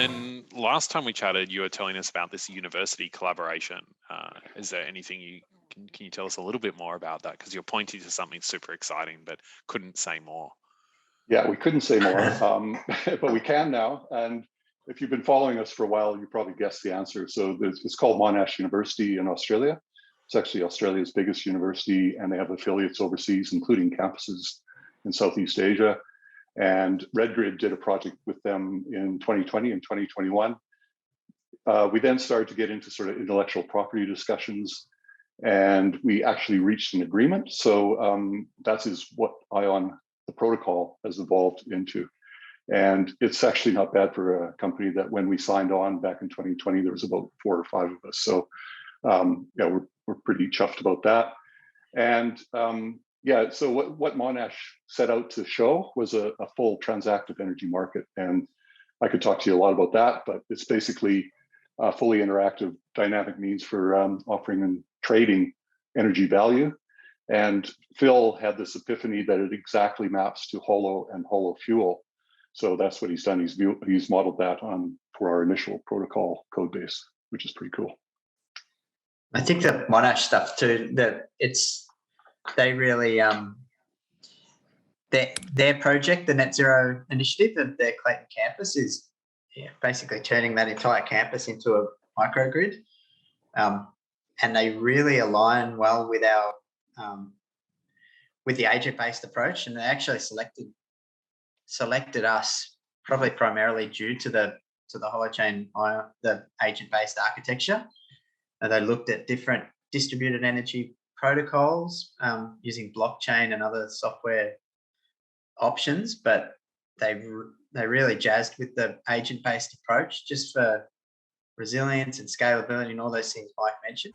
then last time we chatted, you were telling us about this university collaboration. Is there anything can you tell us a little bit more about that? Because you're pointing to something super exciting, but couldn't say more. Yeah, we couldn't say more, but we can now. And if you've been following us for a while, you probably guessed the answer. So it's called Monash University in Australia. It's actually Australia's biggest university, and they have affiliates overseas, including campuses in Southeast Asia. And RedGrid did a project with them in 2020 and 2021. We then started to get into sort of intellectual property discussions, and we actually reached an agreement. So that is what ION, the protocol, has evolved into. And it's actually not bad for a company that when we signed on back in 2020, there was about 4 or 5 of us. So yeah, we're pretty chuffed about that. And yeah, so what Monash set out to show was a full transactive energy market. And I could talk to you a lot about that, but it's basically a fully interactive dynamic means for offering and trading energy value. And Phil had this epiphany that it exactly maps to Holo and Holo Fuel. So that's what he's done. He's modeled that for our initial protocol code base, which is pretty cool. I think the Monash stuff too, they really their project, the Net Zero initiative of their Clayton campus, is basically turning that entire campus into a microgrid, and they really align well with our with the agent-based approach, and they actually selected us probably primarily due to the Holochain, the agent-based architecture. And they looked at different distributed energy protocols using blockchain and other software options, but they really jazzed with the agent-based approach just for resilience and scalability and all those things Mike mentioned.